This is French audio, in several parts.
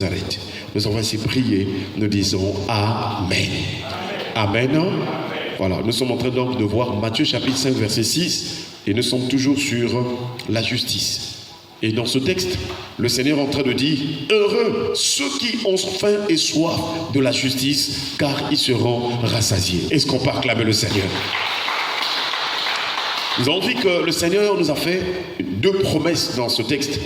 Arrête. Nous avons ainsi prié, nous disons Amen. Amen. Amen. Voilà, nous sommes en train donc de voir Matthieu chapitre 5 verset 6 et nous sommes toujours sur la justice. Et dans ce texte, le Seigneur est en train de dire heureux ceux qui ont faim et soif de la justice, car ils seront rassasiés. Est-ce qu'on peut acclamer le Seigneur? Nous avons vu que le Seigneur nous a fait deux promesses dans ce texte.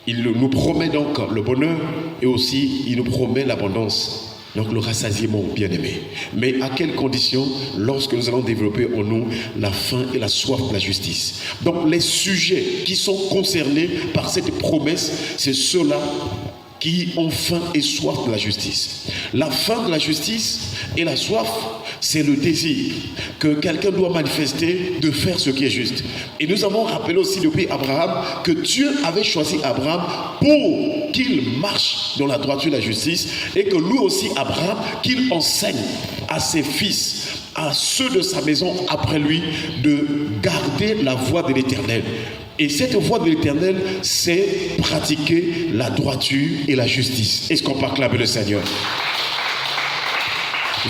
Il nous promet donc le bonheur et aussi il nous promet l'abondance, donc le rassasiement, bien-aimé. Mais à quelles conditions? Lorsque nous allons développer en nous la faim et la soif de la justice. Donc les sujets qui sont concernés par cette promesse, c'est ceux-là qui ont faim et soif de la justice. La faim de la justice et la soif, c'est le désir que quelqu'un doit manifester de faire ce qui est juste. Et nous avons rappelé aussi depuis Abraham que Dieu avait choisi Abraham pour qu'il marche dans la droiture de la justice et que lui aussi, Abraham, qu'il enseigne à ses fils, à ceux de sa maison après lui, de garder la voie de l'Éternel. Et cette voie de l'Éternel, c'est pratiquer la droiture et la justice. Est-ce qu'on peut acclamer le Seigneur?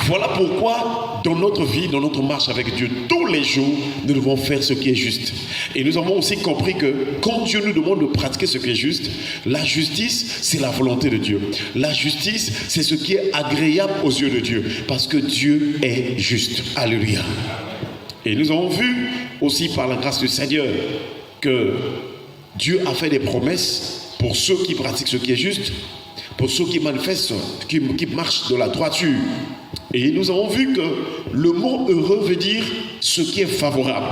Voilà pourquoi, dans notre vie, dans notre marche avec Dieu, tous les jours, nous devons faire ce qui est juste. Et nous avons aussi compris que quand Dieu nous demande de pratiquer ce qui est juste, la justice, c'est la volonté de Dieu. La justice, c'est ce qui est agréable aux yeux de Dieu, parce que Dieu est juste. Alléluia. Et nous avons vu aussi par la grâce du Seigneur que Dieu a fait des promesses pour ceux qui pratiquent ce qui est juste, pour ceux qui manifestent, qui marchent de la droiture. Et nous avons vu que le mot heureux veut dire ce qui est favorable.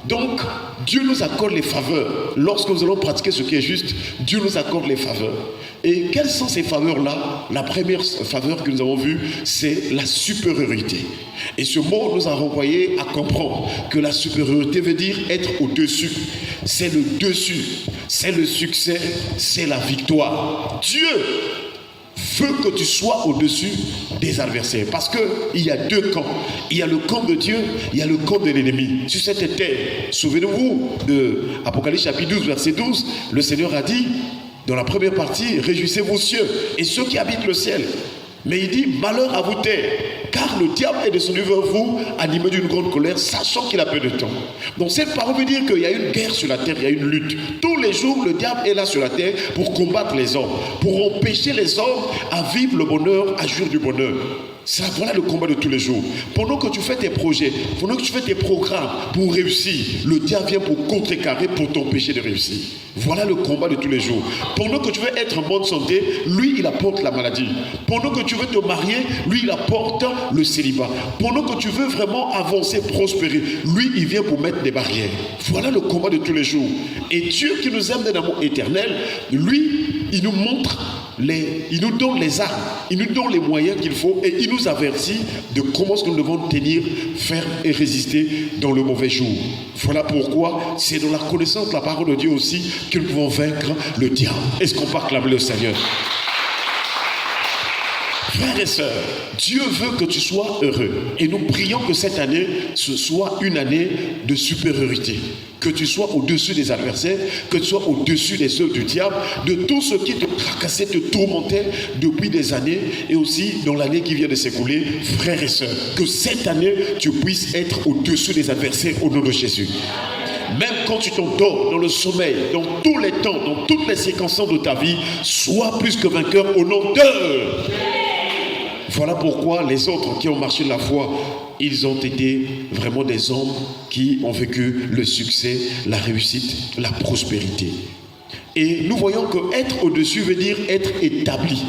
Donc, Dieu nous accorde les faveurs. Lorsque nous allons pratiquer ce qui est juste, Dieu nous accorde les faveurs. Et quelles sont ces faveurs-là? La première faveur que nous avons vue, c'est la supériorité. Et ce mot nous a renvoyé à comprendre que la supériorité veut dire être au-dessus. C'est le dessus, c'est le succès, c'est la victoire. Dieu veut que tu sois au-dessus des adversaires. Parce qu'il y a deux camps. Il y a le camp de Dieu, il y a le camp de l'ennemi. Sur cette terre, souvenez-vous de Apocalypse chapitre 12, verset 12, le Seigneur a dit, dans la première partie, réjouissez-vous cieux et ceux qui habitent le ciel. Mais il dit, malheur à vous terre, car le diable est descendu vers vous, animé d'une grande colère, sachant qu'il a peu de temps. Donc cette parole veut dire qu'il y a une guerre sur la terre, il y a une lutte. Tous les jours, le diable est là sur la terre pour combattre les hommes, pour empêcher les hommes à vivre le bonheur, à jouir du bonheur. Ça, voilà le combat de tous les jours. Pendant que tu fais tes projets, pendant que tu fais tes programmes pour réussir, le diable vient pour contrecarrer, pour t'empêcher de réussir. Voilà le combat de tous les jours. Pendant que tu veux être en bonne santé, lui, il apporte la maladie. Pendant que tu veux te marier, lui, il apporte le célibat. Pendant que tu veux vraiment avancer, prospérer, lui, il vient pour mettre des barrières. Voilà le combat de tous les jours. Et Dieu qui nous aime d'un amour éternel, lui, il nous montre il nous donne les armes, il nous donne les moyens qu'il faut et il nous avertit de comment nous devons tenir ferme et résister dans le mauvais jour. Voilà pourquoi c'est dans la connaissance de la parole de Dieu aussi que nous pouvons vaincre le diable. Est-ce qu'on peut acclamer le Seigneur? Frères et sœurs, Dieu veut que tu sois heureux. Et nous prions que cette année, ce soit une année de supériorité. Que tu sois au-dessus des adversaires, que tu sois au-dessus des œuvres du diable, de tout ce qui te tracassait, te tourmentait depuis des années et aussi dans l'année qui vient de s'écouler. Frères et sœurs, que cette année, tu puisses être au-dessus des adversaires au nom de Jésus. Même quand tu t'endors dans le sommeil, dans tous les temps, dans toutes les circonstances de ta vie, sois plus que vainqueur au nom de... Voilà pourquoi les autres qui ont marché de la foi, ils ont été vraiment des hommes qui ont vécu le succès, la réussite, la prospérité. Et nous voyons que être au-dessus veut dire être établi.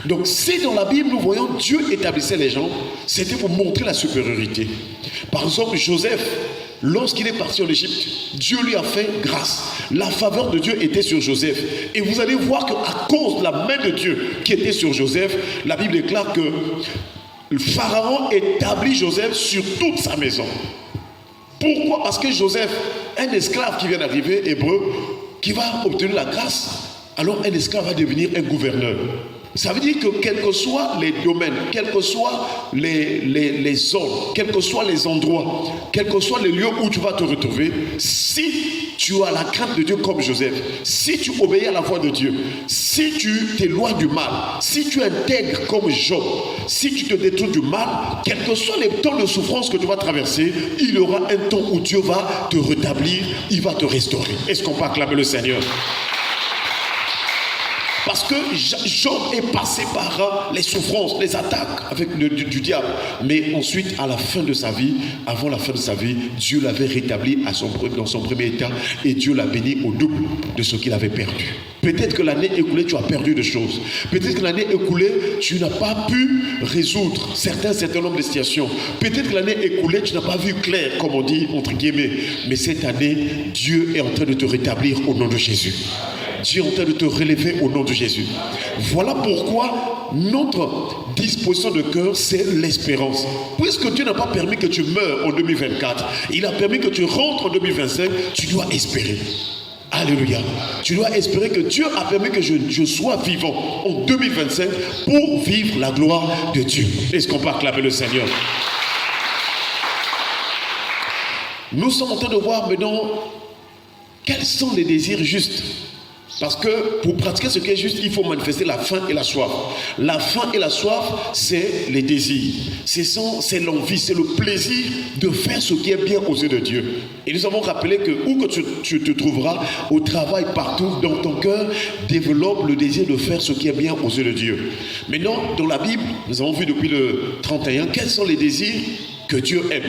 Donc si dans la Bible nous voyons Dieu établissait les gens, c'était pour montrer la supériorité. Par exemple, Joseph, lorsqu'il est parti en Égypte, Dieu lui a fait grâce. La faveur de Dieu était sur Joseph. Et vous allez voir qu'à cause de la main de Dieu qui était sur Joseph, la Bible déclare que le Pharaon établit Joseph sur toute sa maison. Pourquoi? Parce que Joseph, un esclave qui vient d'arriver, hébreu, qui va obtenir la grâce, alors un esclave va devenir un gouverneur. Ça veut dire que quels que soient les domaines, quels que soient les zones, quels que soient les endroits, quels que soient les lieux où tu vas te retrouver, si tu as la crainte de Dieu comme Joseph, si tu obéis à la voix de Dieu, si tu t'éloignes du mal, si tu intègres comme Job, si tu te détournes du mal, quels que soient les temps de souffrance que tu vas traverser, il y aura un temps où Dieu va te rétablir, il va te restaurer. Est-ce qu'on peut acclamer le Seigneur? Parce que Job est passé par les souffrances, les attaques du diable. Mais ensuite, à la fin de sa vie, avant la fin de sa vie, Dieu l'avait rétabli dans son premier état et Dieu l'a béni au double de ce qu'il avait perdu. Peut-être que l'année écoulée, tu as perdu des choses. Peut-être que l'année écoulée, tu n'as pas pu résoudre certain nombre de situations. Peut-être que l'année écoulée, tu n'as pas vu clair, comme on dit, entre guillemets. Mais cette année, Dieu est en train de te rétablir au nom de Jésus. Dieu est en train de te relever au nom de Jésus. Voilà pourquoi notre disposition de cœur, c'est l'espérance. Puisque Dieu n'a pas permis que tu meurs en 2024, il a permis que tu rentres en 2025, tu dois espérer. Alléluia. Tu dois espérer que Dieu a permis que je sois vivant en 2025 pour vivre la gloire de Dieu. Est-ce qu'on peut acclamer le Seigneur? Nous sommes en train de voir maintenant quels sont les désirs justes. Parce que pour pratiquer ce qui est juste, il faut manifester la faim et la soif. La faim et la soif, c'est les désirs. C'est l'envie, c'est le plaisir de faire ce qui est bien aux yeux de Dieu. Et nous avons rappelé que où que tu te trouveras, au travail, partout, dans ton cœur, développe le désir de faire ce qui est bien aux yeux de Dieu. Maintenant, dans la Bible, nous avons vu depuis le 31, quels sont les désirs que Dieu aime.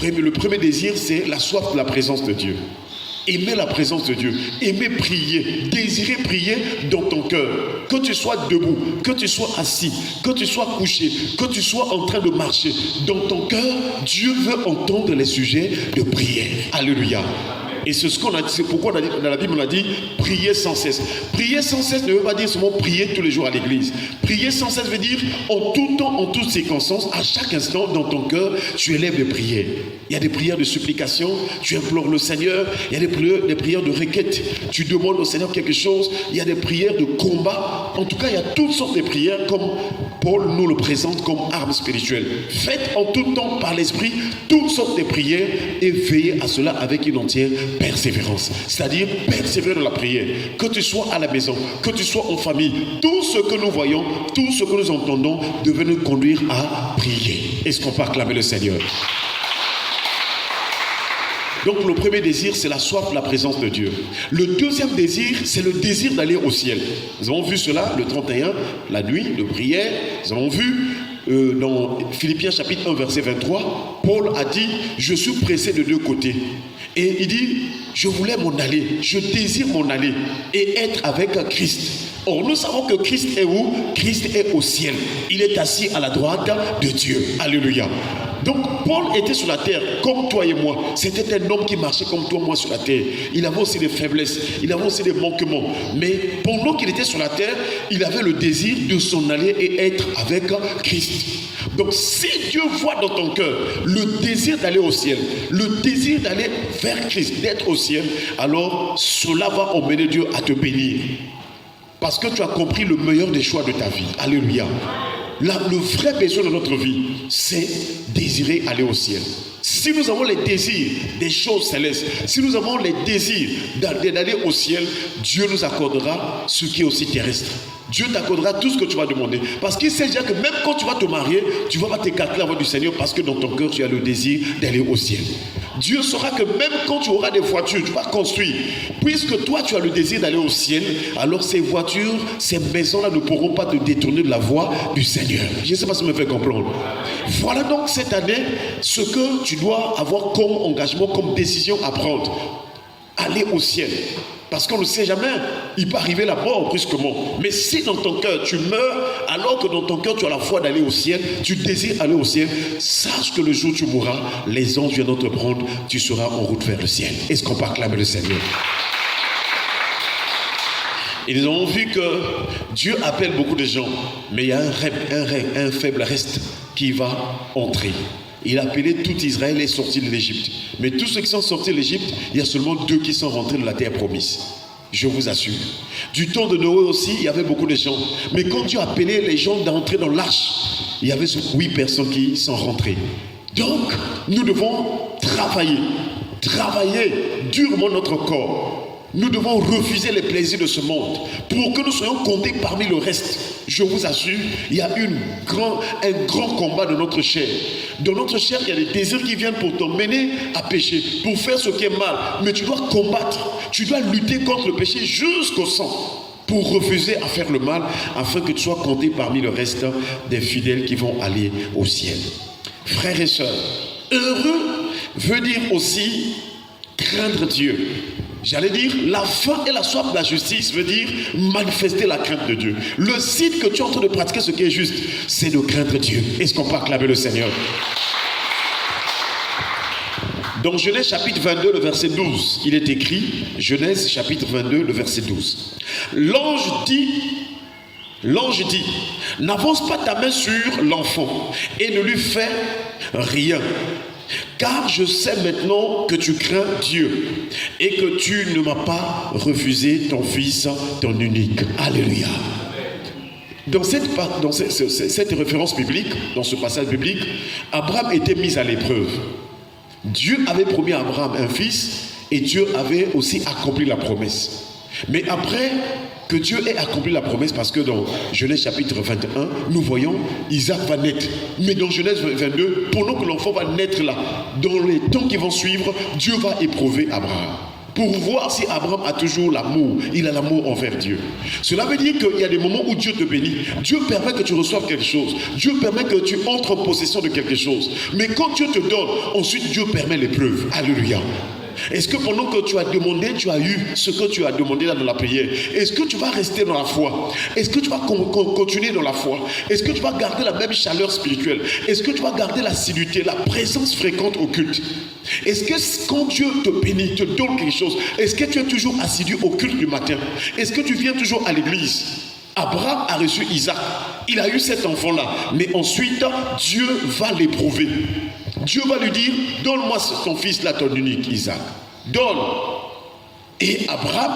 Le premier désir, c'est la soif de la présence de Dieu. Aimer la présence de Dieu, aimer prier, désirer prier dans ton cœur. Que tu sois debout, que tu sois assis, que tu sois couché, que tu sois en train de marcher. Dans ton cœur, Dieu veut entendre les sujets de prière. Alléluia. Et c'est pourquoi dans la Bible on a dit prier sans cesse. Prier sans cesse ne veut pas dire seulement prier tous les jours à l'église. Prier sans cesse veut dire en tout temps, en toutes circonstances, à chaque instant dans ton cœur, tu élèves des prières. Il y a des prières de supplication, tu implores le Seigneur. Il y a des prières de requête, tu demandes au Seigneur quelque chose. Il y a des prières de combat. En tout cas, il y a toutes sortes de prières comme Paul nous le présente comme arme spirituelle. Faites en tout temps par l'Esprit toutes sortes de prières et veillez à cela avec une entière persévérance. C'est-à-dire persévérer dans la prière. Que tu sois à la maison, que tu sois en famille, tout ce que nous voyons, tout ce que nous entendons devait nous conduire à prier. Est-ce qu'on peut acclamer le Seigneur? Donc le premier désir, c'est la soif de la présence de Dieu. Le deuxième désir, c'est le désir d'aller au ciel. Nous avons vu cela le 31, la nuit de prière. Nous avons vu dans Philippiens chapitre 1 verset 23, Paul a dit, je suis pressé de deux côtés. Et il dit, je voulais m'en aller, je désire m'en aller et être avec Christ. Or, nous savons que Christ est où? Christ est au ciel. Il est assis à la droite de Dieu. Alléluia. Donc, Paul était sur la terre, comme toi et moi. C'était un homme qui marchait comme toi et moi sur la terre. Il avait aussi des faiblesses, il avait aussi des manquements. Mais pendant qu'il était sur la terre, il avait le désir de s'en aller et être avec Christ. Donc, si Dieu voit dans ton cœur le désir d'aller au ciel, le désir d'aller vers Christ, d'être au ciel, alors cela va emmener Dieu à te bénir. Parce que tu as compris le meilleur des choix de ta vie. Alléluia. Le vrai besoin de notre vie, c'est désirer aller au ciel. Si nous avons les désirs des choses célestes, si nous avons les désirs d'aller au ciel, Dieu nous accordera ce qui est aussi terrestre. Dieu t'accordera tout ce que tu vas demander. Parce qu'il sait déjà que même quand tu vas te marier, tu ne vas pas t'écarter la voix du Seigneur parce que dans ton cœur, tu as le désir d'aller au ciel. Dieu saura que même quand tu auras des voitures, tu vas construire. Puisque toi, tu as le désir d'aller au ciel, alors ces voitures, ces maisons-là ne pourront pas te détourner de la voie du Seigneur. Je ne sais pas si ça me fait comprendre. Voilà donc cette année ce que tu dois avoir comme engagement, comme décision à prendre. Aller au ciel. Parce qu'on ne sait jamais, il peut arriver la mort brusquement. Mais si dans ton cœur tu meurs, alors que dans ton cœur tu as la foi d'aller au ciel, tu désires aller au ciel, sache que le jour où tu mourras, les anges viendront te prendre, tu seras en route vers le ciel. Est-ce qu'on peut acclamer le Seigneur? Et nous avons vu que Dieu appelle beaucoup de gens, mais il y a un faible reste qui va entrer. Il a appelé tout Israël et sorti de l'Égypte. Mais tous ceux qui sont sortis de l'Égypte, il y a seulement 2 qui sont rentrés dans la terre promise. Je vous assure. Du temps de Noé aussi, il y avait beaucoup de gens. Mais quand Dieu a appelé les gens d'entrer dans l'arche, il y avait 8 personnes qui sont rentrées. Donc, nous devons travailler travailler durement notre corps. Nous devons refuser les plaisirs de ce monde pour que nous soyons comptés parmi le reste. Je vous assure, il y a un grand combat de notre chair. Dans notre chair, il y a des désirs qui viennent pour t'emmener à pécher, pour faire ce qui est mal. Mais tu dois combattre, tu dois lutter contre le péché jusqu'au sang pour refuser à faire le mal, afin que tu sois compté parmi le reste des fidèles qui vont aller au ciel. Frères et sœurs, heureux veut dire aussi craindre Dieu. J'allais dire, la faim et la soif de la justice veut dire manifester la crainte de Dieu. Le signe que tu es en train de pratiquer ce qui est juste, c'est de craindre Dieu. Est-ce qu'on peut acclamer le Seigneur? Dans Genèse chapitre 22, le verset 12, il est écrit, Genèse chapitre 22, le verset 12. L'ange dit, n'avance pas ta main sur l'enfant et ne lui fais rien. Car je sais maintenant que tu crains Dieu et que tu ne m'as pas refusé ton fils, ton unique. Alléluia. Dans cette référence biblique, dans ce passage biblique, Abraham était mis à l'épreuve. Dieu avait promis à Abraham un fils et Dieu avait aussi accompli la promesse. Mais après que Dieu ait accompli la promesse, parce que dans Genèse chapitre 21, nous voyons Isaac va naître. Mais dans Genèse 22, pendant que l'enfant va naître là, dans les temps qui vont suivre, Dieu va éprouver Abraham. Pour voir si Abraham a toujours l'amour, il a l'amour envers Dieu. Cela veut dire qu'il y a des moments où Dieu te bénit. Dieu permet que tu reçoives quelque chose. Dieu permet que tu entres en possession de quelque chose. Mais quand Dieu te donne, ensuite Dieu permet l'épreuve. Alléluia. Est-ce que pendant que tu as demandé, tu as eu ce que tu as demandé là dans la prière? Est-ce que tu vas rester dans la foi? Est-ce que tu vas continuer dans la foi? Est-ce que tu vas garder la même chaleur spirituelle? Est-ce que tu vas garder l'assiduité, la présence fréquente au culte? Est-ce que quand Dieu te bénit, te donne quelque chose, est-ce que tu es toujours assidu au culte du matin? Est-ce que tu viens toujours à l'église? Abraham a reçu Isaac. Il a eu cet enfant-là. Mais ensuite, Dieu va l'éprouver. Dieu va lui dire, donne-moi ton fils là, ton unique, Isaac. Donne. Et Abraham,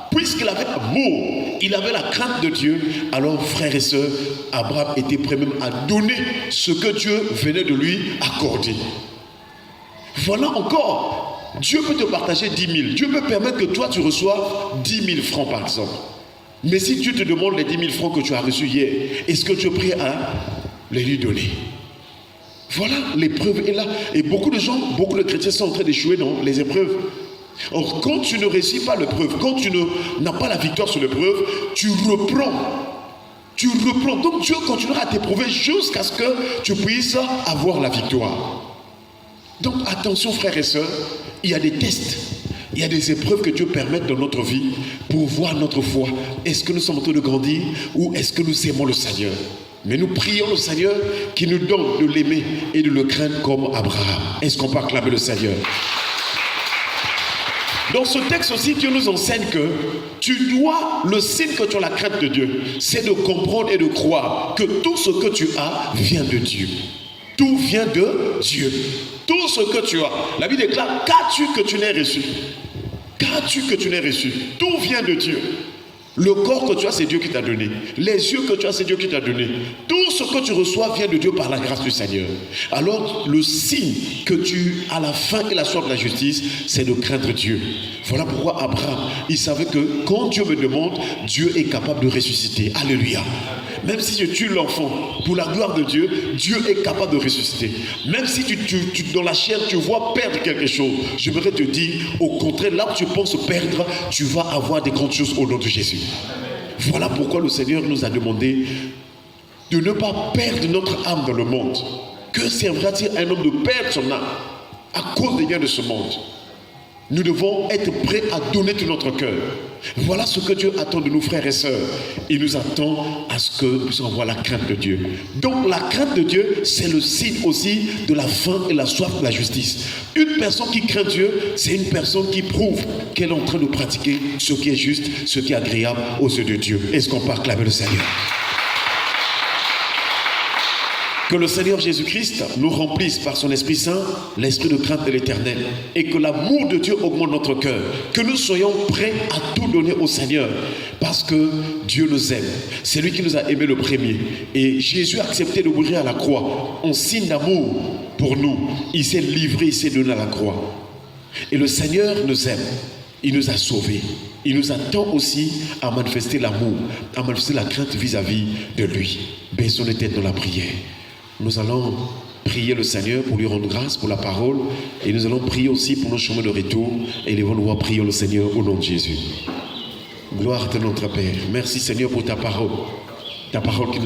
puisqu'il avait l'amour, il avait la crainte de Dieu, alors frères et sœurs, Abraham était prêt même à donner ce que Dieu venait de lui accorder. Voilà encore, Dieu peut te partager 10 000. Dieu peut permettre que toi tu reçoives 10 000 francs par exemple. Mais si Dieu te demande les 10 000 francs que tu as reçus hier, est-ce que tu es prêt à les lui donner? Voilà, l'épreuve est là. Et beaucoup de gens, beaucoup de chrétiens sont en train d'échouer dans les épreuves. Or, quand tu ne réussis pas l'épreuve, quand tu n'as pas la victoire sur l'épreuve, tu reprends. Tu reprends. Donc Dieu continuera à t'éprouver jusqu'à ce que tu puisses avoir la victoire. Donc attention frères et sœurs, il y a des tests. Il y a des épreuves que Dieu permet dans notre vie pour voir notre foi. Est-ce que nous sommes en train de grandir ou est-ce que nous aimons le Seigneur? Mais nous prions le Seigneur qui nous donne de l'aimer et de le craindre comme Abraham. Est-ce qu'on peut acclamer le Seigneur? Dans ce texte aussi, Dieu nous enseigne que le signe que tu as la crainte de Dieu, c'est de comprendre et de croire que tout ce que tu as vient de Dieu. Tout vient de Dieu. Tout ce que tu as. La Bible déclare, qu'as-tu que tu n'aies reçu? Qu'as-tu que tu n'aies reçu? Tout vient de Dieu. Le corps que tu as, c'est Dieu qui t'a donné. Les yeux que tu as, c'est Dieu qui t'a donné. Tout ce que tu reçois vient de Dieu par la grâce du Seigneur. Alors, le signe que tu as la faim et la soif de la justice, c'est de craindre Dieu. Voilà pourquoi Abraham, il savait que quand Dieu me demande, Dieu est capable de ressusciter. Alléluia. Même si je tue l'enfant, pour la gloire de Dieu, Dieu est capable de ressusciter. Même si dans la chair, tu vois perdre quelque chose, j'aimerais te dire, au contraire, là où tu penses perdre, tu vas avoir des grandes choses au nom de Jésus. Voilà pourquoi le Seigneur nous a demandé de ne pas perdre notre âme dans le monde. Que servira-t-il à un homme de perdre son âme à cause des biens de ce monde? Nous devons être prêts à donner tout notre cœur. Voilà ce que Dieu attend de nous, frères et sœurs. Il nous attend à ce que nous puissions avoir la crainte de Dieu. Donc la crainte de Dieu, c'est le signe aussi de la faim et la soif de la justice. Une personne qui craint Dieu, c'est une personne qui prouve qu'elle est en train de pratiquer ce qui est juste, ce qui est agréable aux yeux de Dieu. Est-ce qu'on peut acclamer le Seigneur? Que le Seigneur Jésus-Christ nous remplisse par son Esprit Saint, l'esprit de crainte de l'Éternel, et que l'amour de Dieu augmente notre cœur, que nous soyons prêts à tout donner au Seigneur, parce que Dieu nous aime. C'est lui qui nous a aimés le premier. Et Jésus a accepté de mourir à la croix en signe d'amour pour nous. Il s'est livré, il s'est donné à la croix. Et le Seigneur nous aime. Il nous a sauvés. Il nous attend aussi à manifester l'amour, à manifester la crainte vis-à-vis de lui. Baissons les têtes dans la prière. Nous allons prier le Seigneur pour lui rendre grâce pour la parole. Et nous allons prier aussi pour nos chemins de retour. Et nous allons voir prier le Seigneur au nom de Jésus. Gloire à notre Père. Merci Seigneur pour ta parole. Ta parole qui nous